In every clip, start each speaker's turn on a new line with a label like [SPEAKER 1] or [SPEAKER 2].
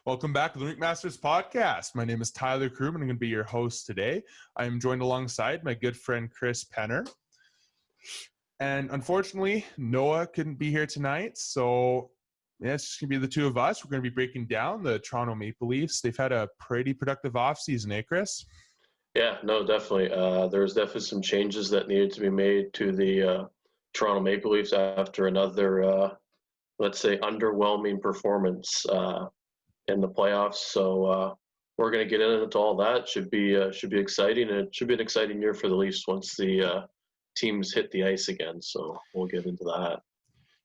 [SPEAKER 1] Welcome back to the RinkMasters Podcast. My name is Tyler Kroom, and I'm going to be your host today. I am joined alongside my good friend Chris Penner. And unfortunately, Noah couldn't be here tonight, so it's just going to be the two of us. We're going to be breaking down the Toronto Maple Leafs. They've had a pretty productive offseason, eh, Chris?
[SPEAKER 2] Yeah, no, definitely. There's definitely some changes that needed to be made to the Toronto Maple Leafs after another, let's say, underwhelming performance in the playoffs. So we're going to get into all that. Should be exciting, and it should be an exciting year for the Leafs once the teams hit the ice again. So we'll get into that.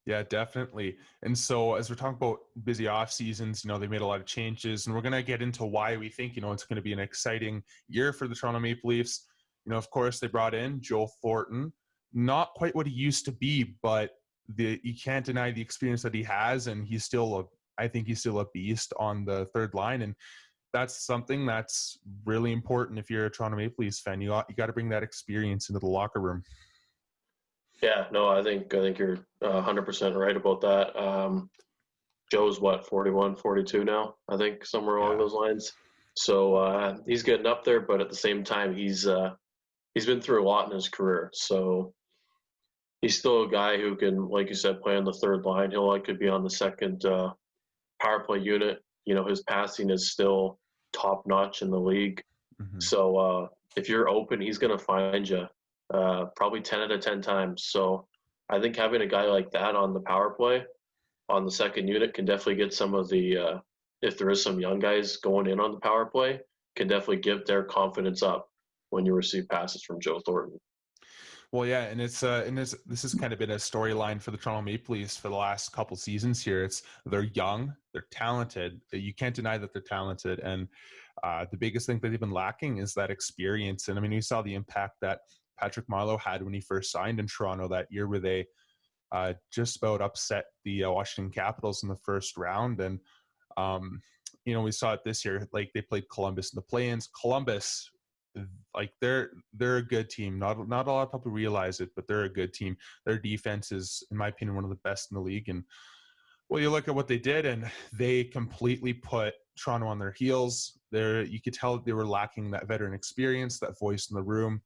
[SPEAKER 1] Yeah, definitely. And so as we're talking about busy off seasons, they made a lot of changes, and we're going to get into why we think, it's going to be an exciting year for the Toronto Maple Leafs. Of course, they brought in Joe Thornton, not quite what he used to be, but you can't deny the experience that he has, and I think he's still a beast on the third line. And that's something that's really important if you're a Toronto Maple Leafs fan. You got to bring that experience into the locker room.
[SPEAKER 2] Yeah, no, I think you're 100% right about that. Joe's 41, 42 now, I think, somewhere along those lines. So he's getting up there, but at the same time, he's been through a lot in his career. So he's still a guy who can, like you said, play on the third line. Could be on the second power play unit. His passing is still top notch in the league. Mm-hmm. So if you're open, he's going to find you. Probably 10 out of 10 times. So I think having a guy like that on the power play on the second unit can definitely get some of the, if there is some young guys going in on the power play, can definitely give their confidence up when you receive passes from Joe Thornton.
[SPEAKER 1] Well, yeah, and this has kind of been a storyline for the Toronto Maple Leafs for the last couple seasons here. They're young, they're talented. You can't deny that they're talented, and the biggest thing that they've been lacking is that experience. And I mean, we saw the impact that Patrick Marleau had when he first signed in Toronto that year, where they just about upset the Washington Capitals in the first round. And we saw it this year. Like, they played Columbus in the play-ins. Columbus, like, they're a good team. Not a lot of people realize it, but they're a good team. Their defense is, in my opinion, one of the best in the league. And well, you look at what they did, and they completely put Toronto on their heels. You could tell they were lacking that veteran experience, that voice in the room.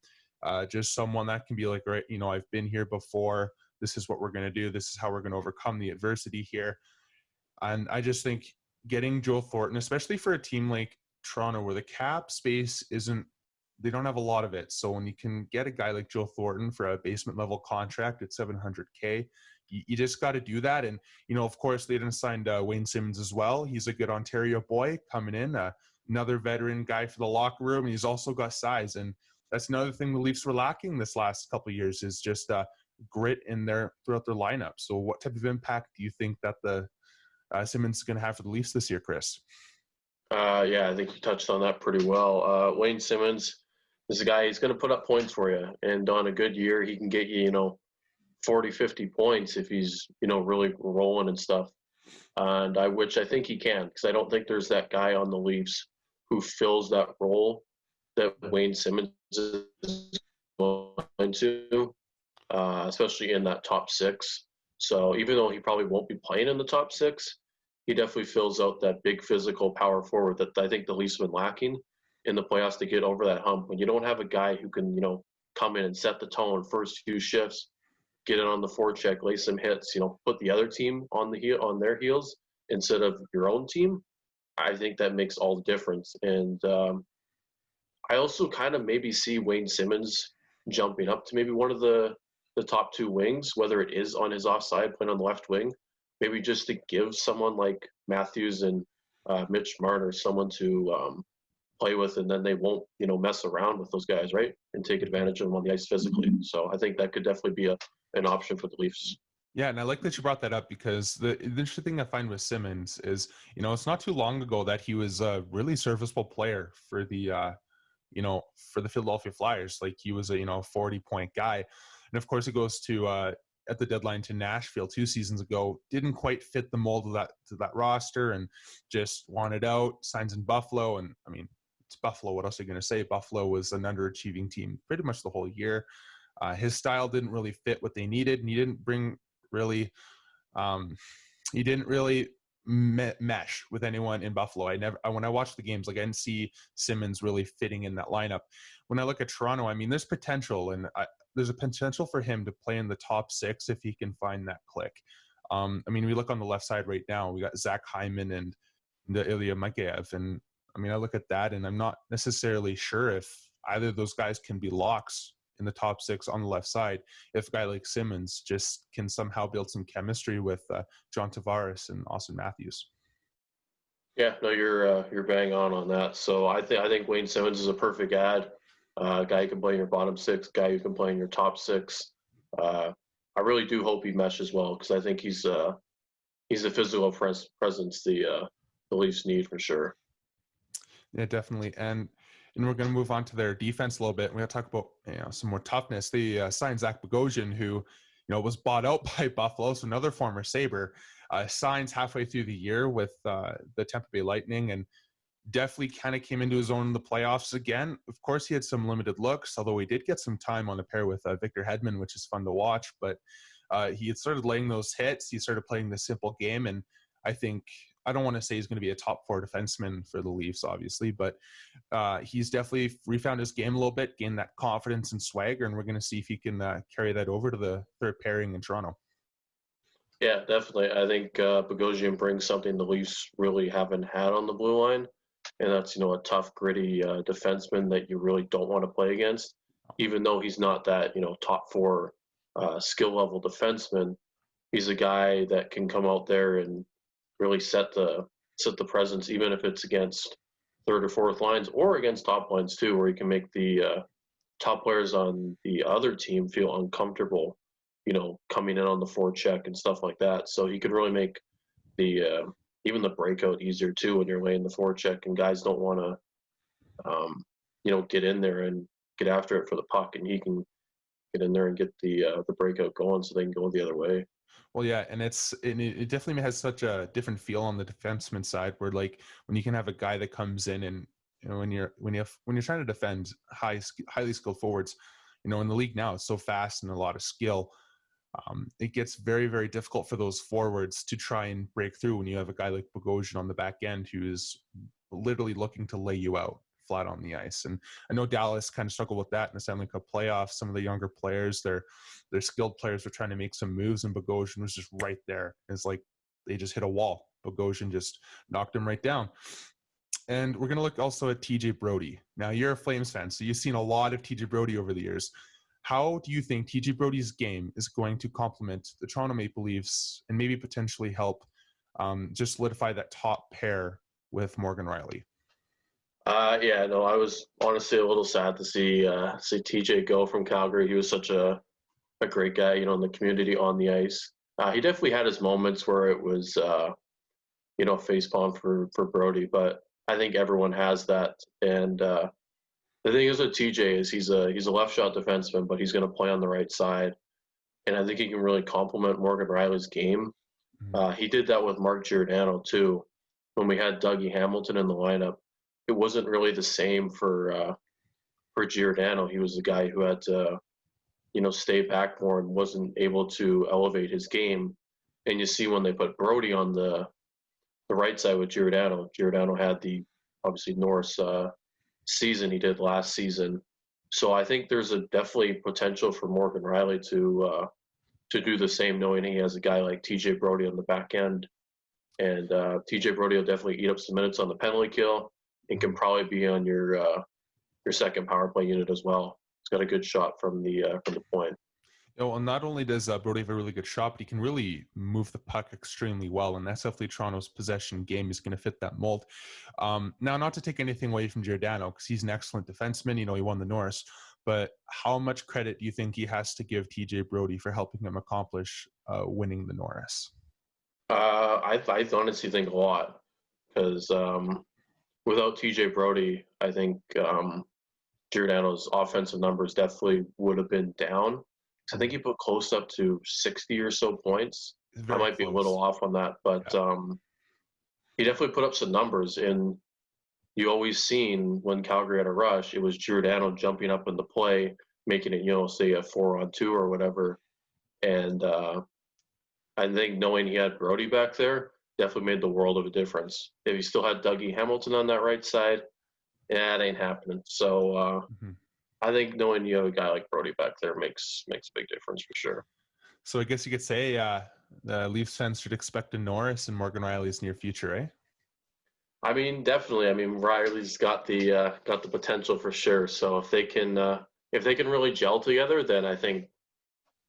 [SPEAKER 1] Just someone that can be like, right, I've been here before. This is what we're going to do. This is how we're going to overcome the adversity here. And I just think getting Joe Thornton, especially for a team like Toronto, where the cap space they don't have a lot of it. So when you can get a guy like Joe Thornton for a basement level contract at $700K, you just got to do that. And, of course, they didn't sign Wayne Simmonds as well. He's a good Ontario boy coming in, another veteran guy for the locker room. And he's also got size. And that's another thing the Leafs were lacking this last couple of years, is just grit throughout their lineup. So what type of impact do you think that the Simmonds is going to have for the Leafs this year, Chris?
[SPEAKER 2] Yeah, I think you touched on that pretty well. Wayne Simmonds is a guy, he's going to put up points for you. And on a good year, he can get you, 40, 50 points if he's, really rolling and stuff. And which I think he can, because I don't think there's that guy on the Leafs who fills that role that Wayne Simmonds is going to, especially in that top six. So even though he probably won't be playing in the top six, he definitely fills out that big physical power forward that I think the Leafs have been lacking in the playoffs to get over that hump. When you don't have a guy who can, come in and set the tone first few shifts, get it on the forecheck, lay some hits, put the other team on their heels instead of your own team, I think that makes all the difference. And I also kind of maybe see Wayne Simmonds jumping up to maybe one of the top two wings, whether it is on his offside, playing on the left wing, maybe just to give someone like Matthews and Mitch Marner someone to play with, and then they won't, mess around with those guys, right? And take advantage of them on the ice physically. So I think that could definitely be an option for the Leafs.
[SPEAKER 1] Yeah, and I like that you brought that up, because the interesting thing I find with Simmonds is, it's not too long ago that he was a really serviceable player for the, for the Philadelphia Flyers. Like, he was a 40-point guy, and of course he goes to at the deadline to Nashville 2 seasons ago, didn't quite fit the mold of that roster, and just wanted out. Signs in Buffalo, and I mean, it's Buffalo. What else are you going to say? Buffalo was an underachieving team pretty much the whole year. His style didn't really fit what they needed, and he didn't really mesh with anyone in Buffalo. When I watched the games, like I didn't see Simmons really fitting in that lineup. When I look at Toronto, I mean, there's potential, and there's a potential for him to play in the top 6 if he can find that click. I mean, we look on the left side right now. We got Zach Hyman and Ilya Mikheyev, and I mean, I look at that, and I'm not necessarily sure if either of those guys can be locks in the top 6 on the left side if a guy like Simmons just can somehow build some chemistry with John Tavares and Austin Matthews.
[SPEAKER 2] Yeah, no, you're bang on that. So I think Wayne Simmons is a perfect add. Guy who can play in your bottom 6, guy who can play in your top 6. I really do hope he meshes well because I think he's a physical presence the Leafs need for sure.
[SPEAKER 1] Yeah, definitely. And we're going to move on to their defense a little bit. We're going to talk about some more toughness. They signed Zach Bogosian, who was bought out by Buffalo, so another former Sabre. Signs halfway through the year with the Tampa Bay Lightning, and definitely kind of came into his own in the playoffs again. Of course, he had some limited looks, although he did get some time on the pair with Victor Hedman, which is fun to watch. But he had started laying those hits. He started playing the simple game, and I don't want to say he's going to be a top 4 defenseman for the Leafs, obviously, but he's definitely refound his game a little bit, gained that confidence and swagger, and we're going to see if he can carry that over to the third pairing in Toronto.
[SPEAKER 2] Yeah, definitely. I think Bogosian brings something the Leafs really haven't had on the blue line, and that's a tough, gritty defenseman that you really don't want to play against, even though he's not that top 4 skill level defenseman. He's a guy that can come out there and really set the presence, even if it's against third or fourth lines or against top lines too, where he can make the top players on the other team feel uncomfortable, coming in on the forecheck and stuff like that. So he could really make the even the breakout easier too when you're laying the forecheck and guys don't want to get in there and get after it for the puck, and he can get in there and get the breakout going so they can go the other way.
[SPEAKER 1] Well, yeah, and it definitely has such a different feel on the defenseman side, where like when you can have a guy that comes in and when you're trying to defend highly skilled forwards, in the league now it's so fast and a lot of skill. It gets very, very difficult for those forwards to try and break through when you have a guy like Bogosian on the back end who is literally looking to lay you out flat on the ice. And I know Dallas kind of struggled with that in the Stanley Cup playoffs. Some of the younger players, their skilled players were trying to make some moves, and Bogosian was just right there. It's like they just hit a wall. Bogosian just knocked him right down. And we're going to look also at TJ Brodie. Now, you're a Flames fan, so you've seen a lot of TJ Brodie over the years. How do you think TJ Brodie's game is going to complement the Toronto Maple Leafs and maybe potentially help just solidify that top pair with Morgan Rielly?
[SPEAKER 2] Yeah, no, I was honestly a little sad to see TJ go from Calgary. He was such a great guy, in the community on the ice. He definitely had his moments where it was, facepalm for Brodie, but I think everyone has that. And the thing is with TJ is he's a left shot defenseman, but he's going to play on the right side, and I think he can really complement Morgan Rielly's game. Mm-hmm. He did that with Mark Giordano too. When we had Dougie Hamilton in the lineup, it wasn't really the same for Giordano. He was the guy who had to, stay back more and wasn't able to elevate his game. And you see when they put Brodie on the right side with Giordano had the obviously Norris season he did last season. So I think there's definitely potential for Morgan Rielly to do the same, knowing he has a guy like TJ Brodie on the back end. And TJ Brodie will definitely eat up some minutes on the penalty kill and can probably be on your second power play unit as well. He's got a good shot from the point.
[SPEAKER 1] Well, not only does Brodie have a really good shot, but he can really move the puck extremely well, and that's definitely Toronto's possession game is going to fit that mold. Now, not to take anything away from Giordano, because he's an excellent defenseman. He won the Norris, but how much credit do you think he has to give TJ Brodie for helping him accomplish winning the Norris?
[SPEAKER 2] I honestly think a lot, because without TJ Brodie, I think Giordano's offensive numbers definitely would have been down. I think he put close up to 60 or so points. I might be a little off on that, but he definitely put up some numbers. And you always seen when Calgary had a rush, it was Giordano jumping up in the play, making it, say a 4-on-2 or whatever. And I think knowing he had Brodie back there, definitely made the world of a difference. If you still had Dougie Hamilton on that right side, yeah, it ain't happening. So
[SPEAKER 1] Mhm.
[SPEAKER 2] I think knowing you have a guy like Brody back there makes a big difference for sure.
[SPEAKER 1] So I guess you could say the Leafs fans should expect a Norris in Morgan Rielly's near future, eh?
[SPEAKER 2] I mean, definitely. I mean, Riley's got the potential for sure. So if they can really gel together, then I think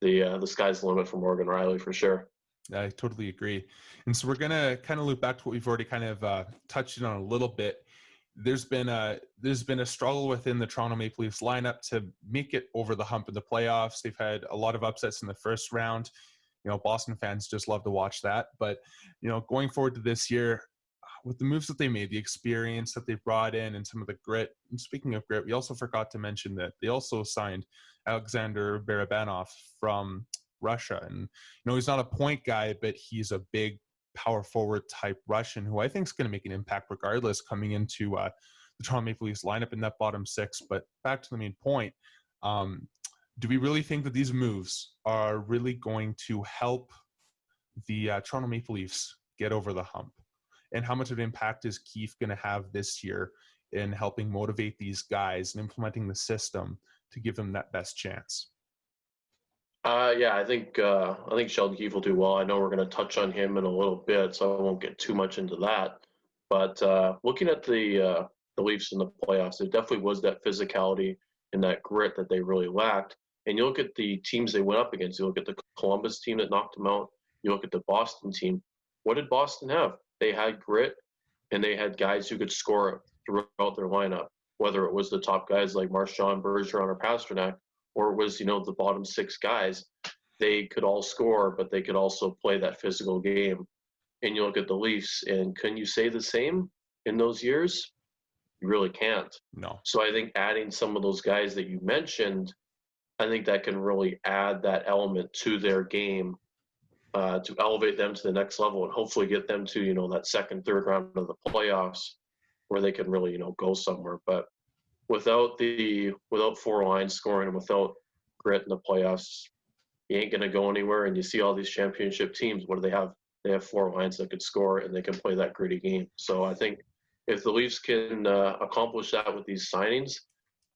[SPEAKER 2] the sky's the limit for Morgan Riley for sure.
[SPEAKER 1] I totally agree. And so we're going to kind of loop back to what we've already kind of touched on a little bit. There's been a struggle within the Toronto Maple Leafs lineup to make it over the hump in the playoffs. They've had a lot of upsets in the first round. Boston fans just love to watch that. But, going forward to this year, with the moves that they made, the experience that they brought in, and some of the grit. And speaking of grit, we also forgot to mention that they also signed Alexander Barabanov from Russia. And, he's not a point guy, but he's a big power forward type Russian who I think is going to make an impact regardless coming into the Toronto Maple Leafs lineup in that bottom six. But back to the main point, do we really think that these moves are really going to help the Toronto Maple Leafs get over the hump? And how much of an impact is Keefe going to have this year in helping motivate these guys and implementing the system to give them that best chance?
[SPEAKER 2] Yeah, I think Sheldon Keefe will do well. I know we're going to touch on him in a little bit, so I won't get too much into that. But looking at the Leafs in the playoffs, there definitely was that physicality and that grit that they really lacked. And you look at the teams they went up against. You look at the Columbus team that knocked them out. You look at the Boston team. What did Boston have? They had grit, and they had guys who could score throughout their lineup. Whether it was the top guys like Marchand, Bergeron, or Pasternak, or it was the bottom six guys, they could all score, but they could also play that physical game. And you look at the Leafs, and can you say the same in those years? You really can't.
[SPEAKER 1] No.
[SPEAKER 2] So I think adding some of those guys that you mentioned, I think that can really add that element to their game to elevate them to the next level and hopefully get them to that second, third round of the playoffs where they can really go somewhere. But without four lines scoring and without grit in the playoffs, you ain't gonna go anywhere. And you see all these championship teams. What do they have? They have four lines that could score and they can play that gritty game. So I think if the Leafs can accomplish that with these signings,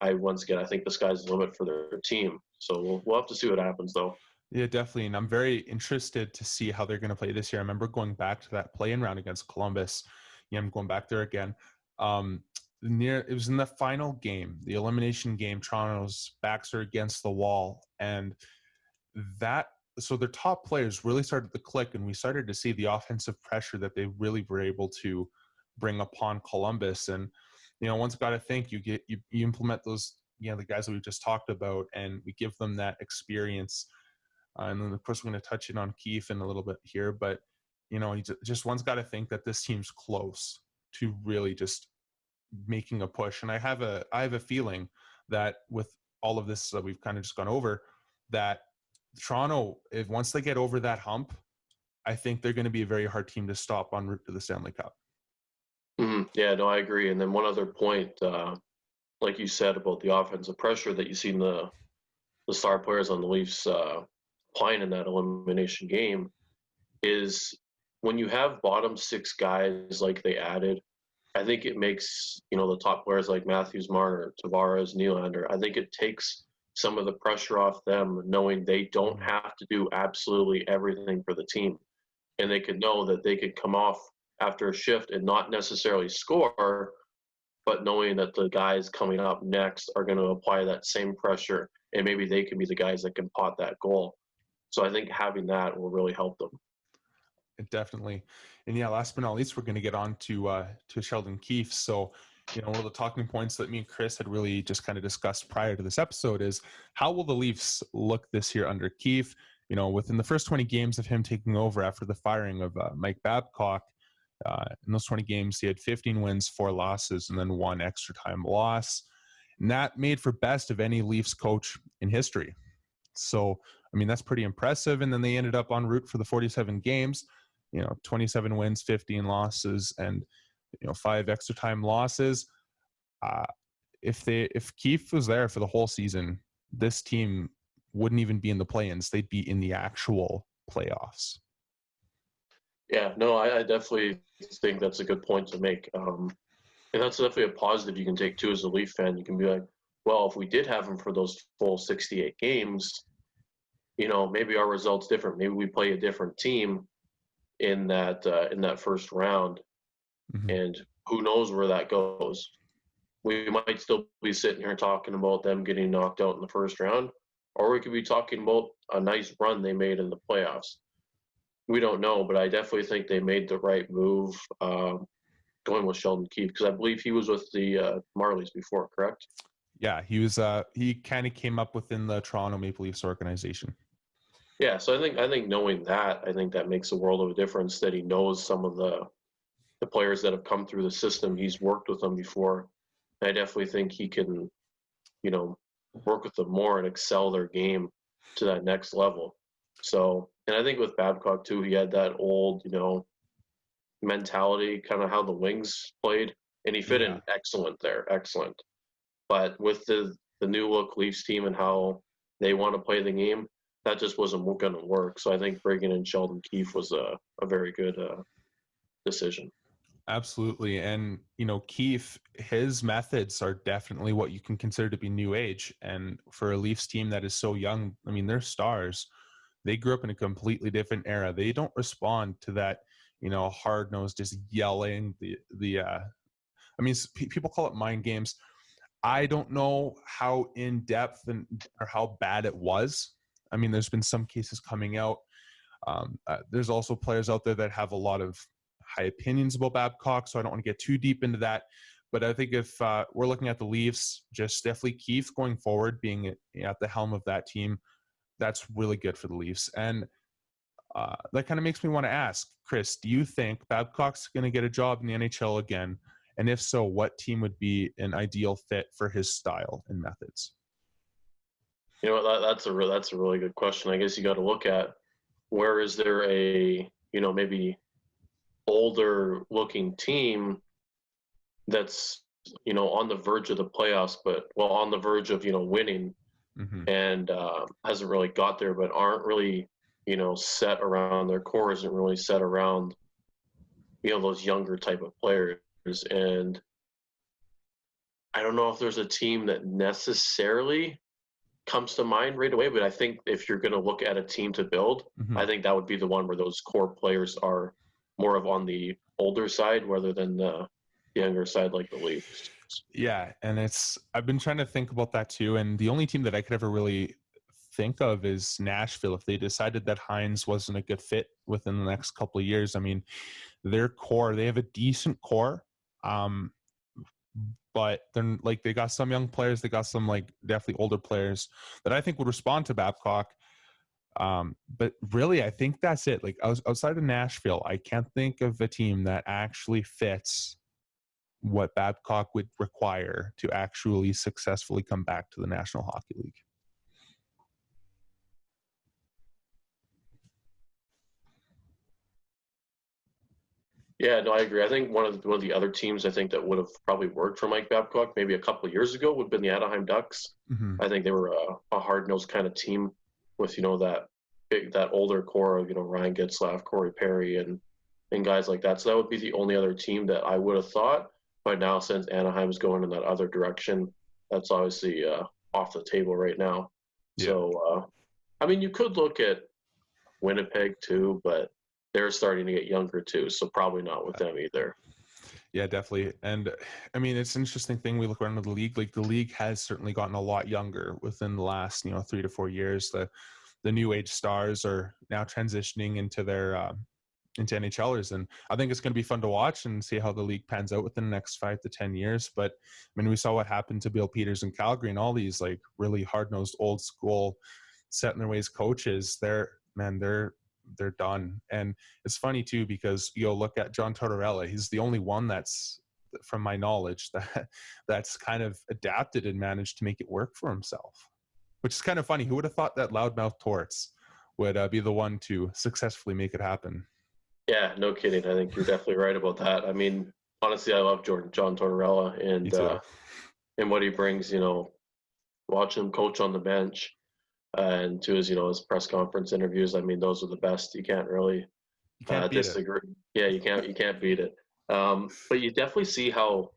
[SPEAKER 2] I think the sky's the limit for their team. So we'll have to see what happens, though.
[SPEAKER 1] Yeah, definitely. And I'm very interested to see how they're going to play this year. I remember going back to that play-in round against Columbus. Yeah, I'm going back there again. It was in the final game, the elimination game. Toronto's backs are against the wall, and so their top players really started to click, and we started to see the offensive pressure that they really were able to bring upon Columbus. And one's got to think you implement those, the guys that we've just talked about, and we give them that experience. And then, of course, we're going to touch in on Keefe in a little bit here, but one's got to think that this team's close to really just making a push. And I have a feeling that with all of this that we've kind of just gone over, that Toronto, once they get over that hump, I think they're going to be a very hard team to stop en route to the Stanley Cup.
[SPEAKER 2] Mm-hmm. Yeah, no, I agree. And then one other point, like you said about the offensive pressure that you see in the star players on the Leafs playing in that elimination game, is when you have bottom six guys like they added, I think it makes the top players like Matthews, Marner, Tavares, Nylander, I think it takes some of the pressure off them, knowing they don't have to do absolutely everything for the team, and they could know that they could come off after a shift and not necessarily score, but knowing that the guys coming up next are going to apply that same pressure, and maybe they can be the guys that can pot that goal. So I think having that will really help them.
[SPEAKER 1] Definitely. And yeah, last but not least, we're going to get on to Sheldon Keefe. So, one of the talking points that me and Chris had really just kind of discussed prior to this episode is how will the Leafs look this year under Keefe? Within the first 20 games of him taking over after the firing of Mike Babcock, in those 20 games, he had 15 wins, 4 losses, and then 1 extra time loss. And that made for best of any Leafs coach in history. So, that's pretty impressive. And then they ended up en route for the 47 games, 27 wins, 15 losses, and 5 extra time losses. If Keefe was there for the whole season, this team wouldn't even be in the play-ins. They'd be in the actual playoffs.
[SPEAKER 2] Yeah, no, I definitely think that's a good point to make. And that's definitely a positive you can take too as a Leaf fan. You can be like, well, if we did have him for those full 68 games, maybe our result's different. Maybe we play a different team in that first round,
[SPEAKER 1] Mm-hmm.
[SPEAKER 2] and who knows where that goes. We might still be sitting here talking about them getting knocked out in the first round, or we could be talking about a nice run they made in the playoffs. We don't know, but I definitely think they made the right move going with Sheldon Keefe because I believe he was with the Marlies before, correct?
[SPEAKER 1] Yeah, he was. He kind of came up within the Toronto Maple Leafs organization.
[SPEAKER 2] Yeah, so I think knowing that, I think that makes a world of a difference that he knows some of the players that have come through the system. He's worked with them before. And I definitely think he can, you know, work with them more and excel their game to that next level. So, and I think with Babcock too, he had that old, mentality, kind of how the Wings played, and he fit
[SPEAKER 1] Yeah,
[SPEAKER 2] in excellent there, excellent. But with the new look Leafs team and how they want to play the game, that just wasn't going to work. So I think bringing in Sheldon Keefe was a very good decision.
[SPEAKER 1] absolutely. And Keefe, his methods are definitely what you can consider to be new age. And for a Leafs team that is so young, I mean, they're stars. They grew up in a completely different era. They don't respond to that, hard nosed, just yelling. I mean, people call it mind games. I don't know how in depth or how bad it was. I mean, there's been some cases coming out. There's also players out there that have a lot of high opinions about Babcock, so I don't want to get too deep into that. But I think if we're looking at the Leafs, just definitely Keefe going forward, being at the helm of that team, that's really good for the Leafs. And that kind of makes me want to ask, Chris, do you think Babcock's going to get a job in the NHL again? And if so, what team would be an ideal fit for his style and methods?
[SPEAKER 2] That's a really good question. I guess you got to look at where is there a maybe older looking team that's on the verge of the playoffs, but well on the verge of winning
[SPEAKER 1] Mm-hmm.
[SPEAKER 2] and hasn't really got there, but aren't really set around their core isn't really set around those younger type of players. And I don't know if there's a team that necessarily comes to mind right away, but I think if you're going to look at a team to build,
[SPEAKER 1] Mm-hmm.
[SPEAKER 2] I think that would be the one where those core players are more of on the older side rather than the younger side like the Leafs.
[SPEAKER 1] Yeah, and I've been trying to think about that too, and the only team that I could ever really think of is Nashville. If they decided that Hines wasn't a good fit within the next couple of years, I mean, their core, they have a decent core, um, but then like they got some young players, they got some like definitely older players that I think would respond to Babcock. But really, I think that's it. Like outside of Nashville, I can't think of a team that actually fits what Babcock would require to actually successfully come back to the National Hockey League.
[SPEAKER 2] Yeah, no, I agree. I think one of the other teams I think that would have probably worked for Mike Babcock maybe a couple of years ago would have been the Anaheim Ducks.
[SPEAKER 1] Mm-hmm.
[SPEAKER 2] I think they were a hard nosed kind of team with that older core of Ryan Getzlaf, Corey Perry, and guys like that. So that would be the only other team that I would have thought. But now since Anaheim's going in that other direction, that's obviously off the table right now.
[SPEAKER 1] Yeah.
[SPEAKER 2] So I mean, you could look at Winnipeg too, but they're starting to get younger too, so probably not with them either.
[SPEAKER 1] Yeah, definitely. And I mean, it's an interesting thing. We look around the league, like the league has certainly gotten a lot younger within the last, 3 to 4 years. The new age stars are now transitioning into their into NHLers, and I think it's going to be fun to watch and see how the league pans out within the next 5 to 10 years. But I mean, we saw what happened to Bill Peters in Calgary, and all these like really hard nosed, old school, set in their ways coaches. They're done. And it's funny too because you'll look at John Tortorella. He's the only one that's, from my knowledge, that's kind of adapted and managed to make it work for himself, which is kind of funny. Who would have thought that loudmouth Torts would be the one to successfully make it happen?
[SPEAKER 2] Yeah, no kidding. I think you're definitely right about that. I mean, honestly, I love John Tortorella
[SPEAKER 1] Me too.
[SPEAKER 2] and what he brings. Watching him coach on the bench and to his his press conference interviews. I mean, those are the best. You can't really
[SPEAKER 1] You can't beat it.
[SPEAKER 2] Disagree. Yeah, you can't beat it. But you definitely see how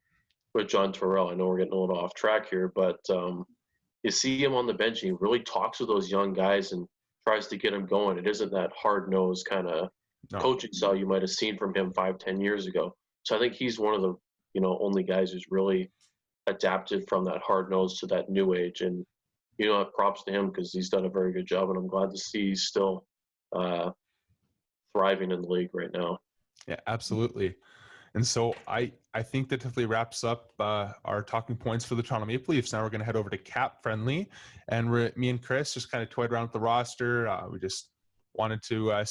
[SPEAKER 2] with John Torrell. I know we're getting a little off track here, but you see him on the bench, and he really talks with those young guys and tries to get them going. It isn't that hard-nosed kind of
[SPEAKER 1] No.
[SPEAKER 2] coaching style you might have seen from him 5-10 years ago. So I think he's one of the only guys who's really adapted from that hard nose to that new age. And props to him because he's done a very good job, and I'm glad to see he's still thriving in the league right now.
[SPEAKER 1] Yeah, absolutely. And so I think that definitely wraps up our talking points for the Toronto Maple Leafs. Now we're going to head over to Cap Friendly, and me and Chris just kind of toyed around with the roster. We just wanted to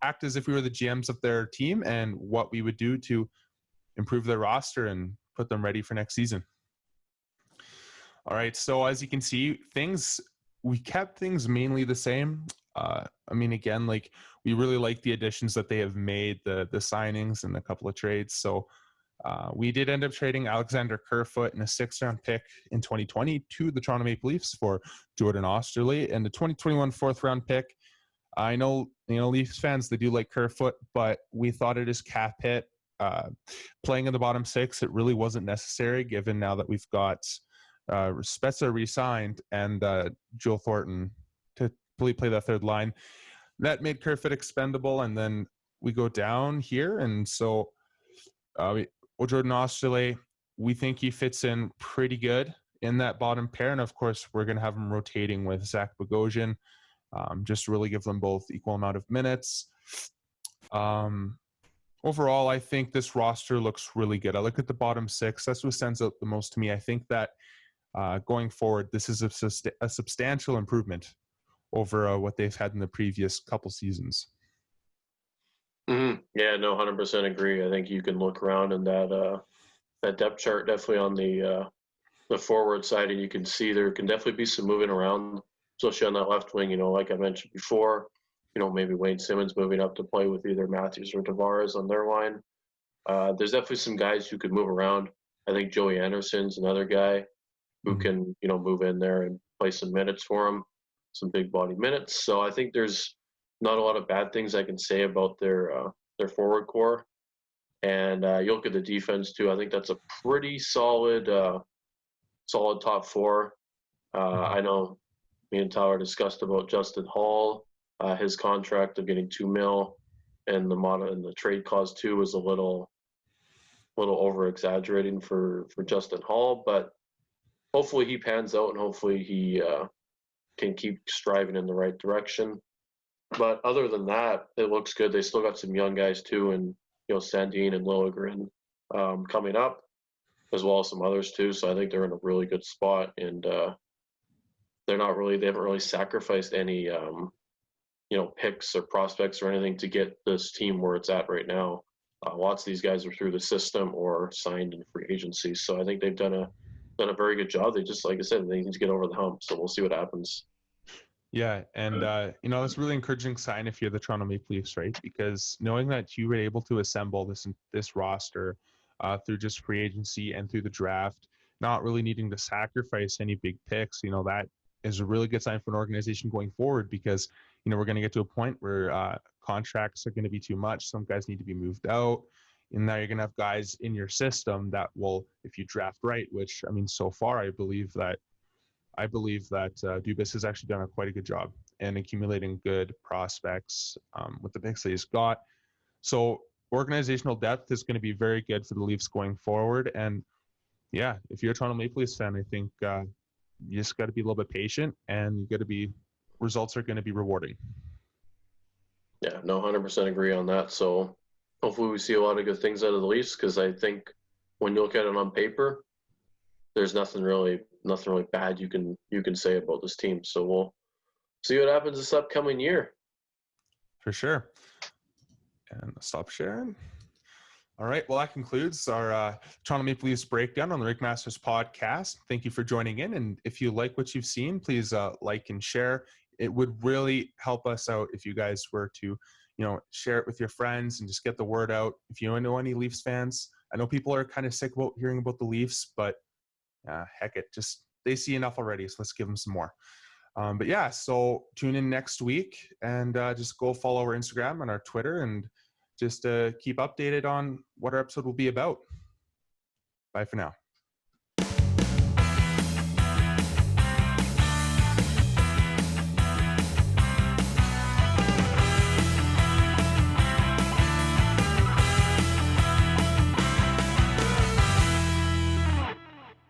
[SPEAKER 1] act as if we were the GMs of their team and what we would do to improve their roster and put them ready for next season. All right, so as you can see, we kept things mainly the same. Again, like we really like the additions that they have made, the signings and a couple of trades. So we did end up trading Alexander Kerfoot and a 6th-round pick in 2020 to the Toronto Maple Leafs for Jordan Osterley and the 2021 4th-round pick. I know, Leafs fans, they do like Kerfoot, but we thought it is cap hit. Playing in the bottom 6, it really wasn't necessary given now that we've got Spezza re-signed and Joel Thornton to play that third line. That made Kerfoot expendable, and then we go down here, and so Jordan Osterley, we think he fits in pretty good in that bottom pair, and of course we're going to have him rotating with Zach Bogosian, just to really give them both equal amount of minutes. Overall, I think this roster looks really good. I look at the bottom 6. That's what stands out the most to me. I think that going forward, this is a substantial improvement over what they've had in the previous couple seasons.
[SPEAKER 2] Mm-hmm. Yeah, no, 100% agree. I think you can look around in that depth chart, definitely on the forward side, and you can see there can definitely be some moving around, especially on that left wing. Like I mentioned before, maybe Wayne Simmons moving up to play with either Matthews or Tavares on their line. There's definitely some guys who could move around. I think Joey Anderson's another guy who can, move in there and play some minutes for him, some big body minutes. So I think there's not a lot of bad things I can say about their forward core. And you look at the defense too. I think that's a pretty solid top 4. I know me and Tyler discussed about Justin Hall, his contract of getting $2 million, and the trade clause too was a little over exaggerating for Justin Hall, but hopefully he pans out and hopefully he can keep striving in the right direction. But other than that, it looks good. They still got some young guys too, and Sandin and Liljegren coming up, as well as some others too. So I think they're in a really good spot, and they haven't really sacrificed any picks or prospects or anything to get this team where it's at right now. Lots of these guys are through the system or signed in free agency. So I think they've done a very good job. They just, like I said, they need to get over the hump. So we'll see what happens.
[SPEAKER 1] Yeah, and it's a really encouraging sign if you're the Toronto Maple Leafs, right? Because knowing that you were able to assemble this roster through just free agency and through the draft, not really needing to sacrifice any big picks, that is a really good sign for an organization going forward, because we're going to get to a point where contracts are going to be too much. Some guys need to be moved out, and now you're going to have guys in your system that will, if you draft right, which so far I believe that Dubas has actually done quite a good job in accumulating good prospects with the picks that he's got. So organizational depth is going to be very good for the Leafs going forward. And yeah, if you're a Toronto Maple Leafs fan, I think you just got to be a little bit patient, and results are going to be rewarding.
[SPEAKER 2] Yeah, no, 100% agree on that. So hopefully we see a lot of good things out of the Leafs, because I think when you look at it on paper, there's nothing really bad you can say about this team. So we'll see what happens this upcoming year.
[SPEAKER 1] For sure. And stop sharing. All right. Well, that concludes our Toronto Maple Leafs breakdown on the RinkMasters Podcast. Thank you for joining in. And if you like what you've seen, please like and share. It would really help us out if you guys were to, share it with your friends and just get the word out. If you don't know any Leafs fans, I know people are kind of sick about hearing about the Leafs, but heck it, they see enough already. So let's give them some more. But yeah, so tune in next week and just go follow our Instagram and our Twitter and just keep updated on what our episode will be about. Bye for now.